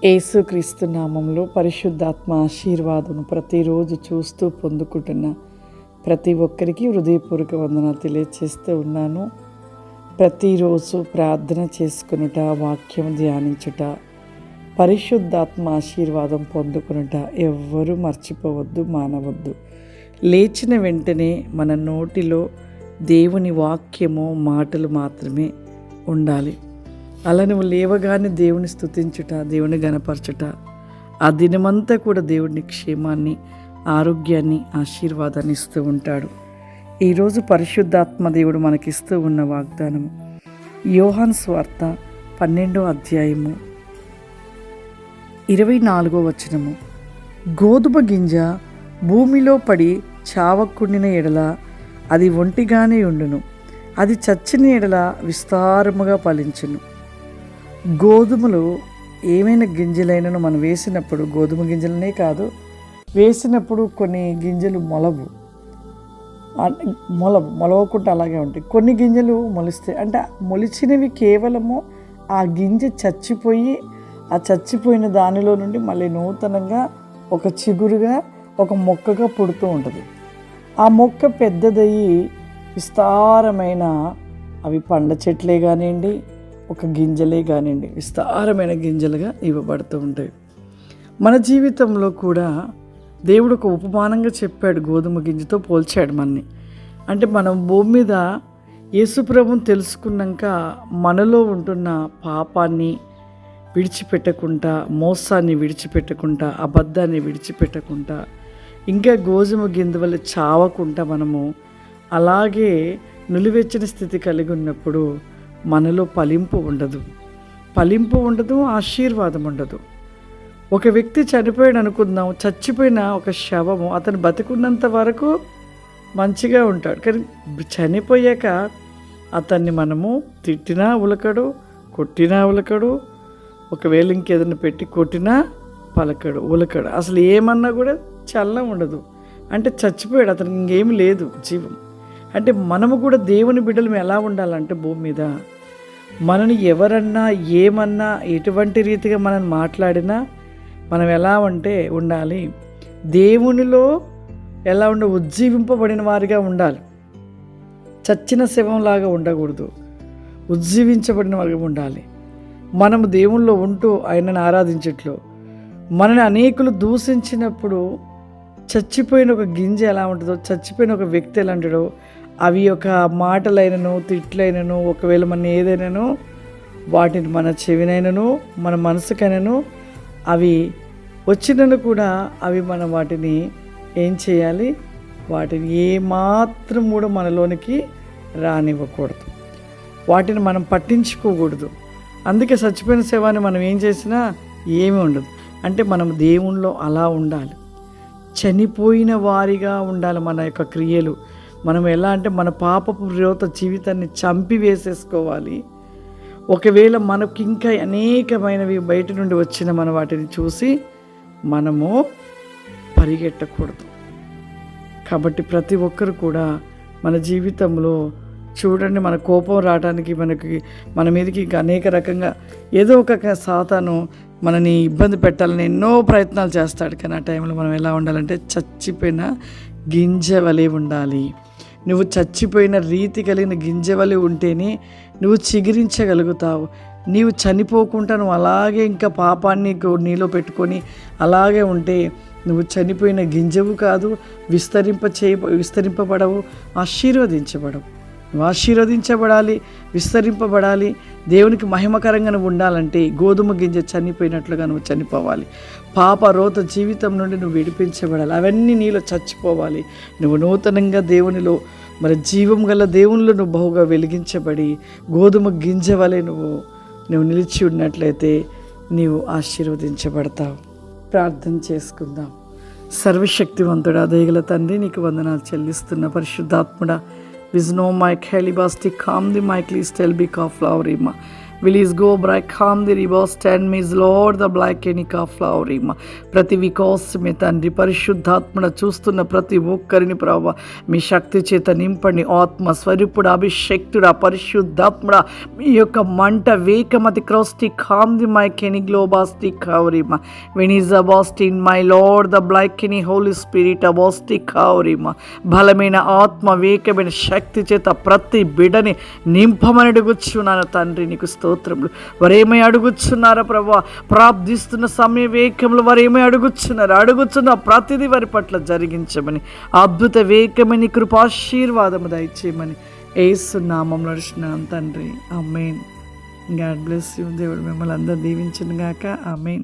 యేసుక్రీస్తు నామంలో పరిశుద్ధాత్మ ఆశీర్వాదం ప్రతిరోజు చూస్తూ పొందుకుంటున్న ప్రతి ఒక్కరికి హృదయపూర్వక వందనాలు తెలియచేస్తూ ఉన్నాను. ప్రతిరోజు ప్రార్థన చేసుకునుట, వాక్యం ధ్యానించుట, పరిశుద్ధాత్మ ఆశీర్వాదం పొందుకునుట ఎవ్వరూ మర్చిపోవద్దు, మానవద్దు. లేచిన వెంటనే మన నోటిలో దేవుని వాక్యము, మాటలు మాత్రమే ఉండాలి. అలా నువ్వు లేవగానే దేవుని స్తుతించుట, దేవుని గణపరచుట, ఆ దినమంతా కూడా దేవుడిని క్షేమాన్ని, ఆరోగ్యాన్ని, ఆశీర్వాదాన్ని ఇస్తూ ఉంటాడు. ఈరోజు పరిశుద్ధాత్మ దేవుడు మనకిస్తూ ఉన్న వాగ్దానము యోహాను సువార్త 12వ అధ్యాయము 24వ వచనము. గోధుమ గింజ భూమిలో పడి చావకుండిన ఎడల అది ఒంటిగానే ఉండును, అది చచ్చిన ఎడల విస్తారముగా ఫలించును. గోధుమలు ఏమైనా గింజలైనను మనం వేసినప్పుడు, గోధుమ గింజలనే కాదు, వేసినప్పుడు కొన్ని గింజలు మొలవకుండా అలాగే ఉంటాయి. కొన్ని గింజలు మొలిస్తాయి. అంటే మొలిచినవి కేవలము ఆ గింజ చచ్చిపోయి, ఆ చచ్చిపోయిన దానిలో నుండి మళ్ళీ నూతనంగా ఒక చిగురుగా, ఒక మొక్కగా పుడుతూ ఉంటుంది. ఆ మొక్క పెద్దదయ్యి విస్తారమైన అవి పండ్ల చెట్లే కానివ్వండి, ఒక గింజలే కానివ్వండి, విస్తారమైన గింజలుగా ఇవ్వబడుతూ ఉంటాయి. మన జీవితంలో కూడా దేవుడు ఒక ఉపమానంగా చెప్పాడు, గోధుమ గింజతో పోల్చాడు మనని. అంటే మనం భూమి మీద యేసుప్రభుని తెలుసుకున్నాక మనలో ఉంటున్న పాపాన్ని విడిచిపెట్టకుండా, మోసాన్ని విడిచిపెట్టకుండా, అబద్ధాన్ని విడిచిపెట్టకుండా, ఇంకా గోధుమ గింజ వల్ల చావకుండా మనము అలాగే నులివెచ్చని స్థితి కలిగి ఉన్నప్పుడు మనలో ఫలింపు ఉండదు, ఆశీర్వాదం ఉండదు. ఒక వ్యక్తి చనిపోయాడు అనుకుందాం, చచ్చిపోయిన ఒక శవము అతను బతికున్నంత వరకు మంచిగా ఉంటాడు. కానీ చనిపోయాక అతన్ని మనము తిట్టినా ఉలకడు, కొట్టినా ఉలకడు, ఒకవేళ ఇంకేదైనా పెట్టి కొట్టినా ఉలకడు, అసలు ఏమన్నా కూడా చల్లం ఉండదు. అంటే చచ్చిపోయాడు, అతనికి ఇంకేం లేదు జీవం. అంటే మనము కూడా దేవుని బిడ్డలు ఎలా ఉండాలంటే, భూమి మీద మనని ఎవరన్నా ఏమన్నా ఎటువంటి రీతిగా మనం మాట్లాడినా మనం ఎలా ఉండాలి, దేవునిలో ఎలా ఉజ్జీవింపబడిన వారిగా ఉండాలి. చచ్చిన శవంలాగా ఉండకూడదు, ఉజ్జీవించబడిన వారిగా ఉండాలి. మనము దేవునిలో ఉంటూ ఆయనను ఆరాధించట్లో, మనని అనేకులు దూషించినప్పుడు చచ్చిపోయిన ఒక గింజ ఎలా ఉంటుందో, చచ్చిపోయిన ఒక వ్యక్తి ఎలా ఉంటాడో, అవి ఒక మాటలైనను, తిట్లైనను, ఒకవేళ మన ఏదైనాను వాటిని మన చెవినైనను, మన మనసుకైనను అవి వచ్చినను కూడా అవి మనం వాటిని ఏం చేయాలి, వాటిని ఏమాత్రం కూడా మనలోనికి రానివ్వకూడదు, వాటిని మనం పట్టించుకోకూడదు. అందుకే చచ్చిపోయిన శవాన్ని మనం ఏం చేసినా ఏమీ ఉండదు. అంటే మనం దేవునిలో అలా ఉండాలి, చనిపోయిన వారిగా ఉండాలి. మన యొక్క క్రియలు మనం ఎలా అంటే మన పాపపు విరోధ జీవితాన్ని చంపివేసేసుకోవాలి. ఒకవేళ మనకి ఇంకా అనేకమైనవి బయట నుండి వచ్చిన మన వాటిని చూసి మనము పరిగెట్టకూడదు. కాబట్టి ప్రతి ఒక్కరు కూడా మన జీవితంలో చూడండి, మన కోపం రావడానికి మన మీదకి ఇంకా అనేక రకంగా ఏదో ఒక సాతాను మనని ఇబ్బంది పెట్టాలని ఎన్నో ప్రయత్నాలు చేస్తాడు. కానీ ఆ టైంలో మనం ఎలా ఉండాలంటే చచ్చిపోయిన గింజ వలె ఉండాలి. నువ్వు చచ్చిపోయిన రీతి కలిగిన గింజ వలె ఉంటేనే నువ్వు చిగురించగలుగుతావు. నీవు చనిపోకుండా నువ్వు అలాగే ఇంకా పాపాన్ని నీలో పెట్టుకొని అలాగే ఉంటే నువ్వు చనిపోయిన గింజవు కాదు, విస్తరింపబడవు, ఆశీర్వదించబడవు. నువ్వు ఆశీర్వదించబడాలి, విస్తరింపబడాలి, దేవునికి మహిమకరంగా నువ్వు ఉండాలంటే గోధుమ గింజ చనిపోయినట్లుగా నువ్వు చనిపోవాలి. పాప రోత జీవితం నుండి నువ్వు విడిపించబడాలి, అవన్నీ నీలో చచ్చిపోవాలి. నువ్వు నూతనంగా దేవునిలో, మరి జీవం గల దేవునిలో నువ్వు బహుగా వెలిగించబడి గోధుమ గింజ వలె నువ్వు నిలిచి ఉన్నట్లయితే నీవు ఆశీర్వదించబడతావు. ప్రార్థన చేసుకుందాం. సర్వశక్తివంతుడా, దయగల తండ్రి, నీకు వందనాలు చెల్లిస్తున్న పరిశుద్ధాత్ముడా, విజ్నో మైక్ హెలిబాస్టి కామ్ ది మైక్ లీస్ టెల్ బిక్ ఆఫ్ ఫ్లవరీమా Willis go bright calm the river stand miss Lord the black enica flowering. ప్రతి వికోసమే తండ్రి పరిశుద్ధాత్మన చూస్తున్న ప్రతి ఒక్కరిని ప్రభావ మీ శక్తి చేత నింపండి. ఆత్మ స్వరూపుడు అభిషక్తుడా పరిశుద్ధాత్ముడా మీ యొక్క మంట వేకమతి క్రోస్టి కామ్ ది మై కెని గ్లోబాస్టి కౌరిమ వెనిజా బాస్టిన్ మై లార్డ్ ద బ్లాక్ కెని హోలీ స్పిరిట్ అబాస్టి కౌరిమ బలమైన ఆత్మ వేకమైన శక్తి చేత ప్రతి బిడ్డని నింపమని అడుగుచున్నాను తండ్రి. నీకు స్తోత్రములు. వారేమై అడుగుచున్నారా ప్రభా? ప్రార్థిస్తున్న సమయ వేకంలో వారేమై అడుగుచున్న ప్రతిదీ వారి పట్ల జరిగించమని అద్భుత వేకమని కృపాశీర్వాదము దయచేయమని యేసు నామములో అడుగుచున్నాను తండ్రి. ఆమేన్. God bless you. దేవుడు మిమ్మల్ని అందరూ దీవించును గాక. ఆమేన్.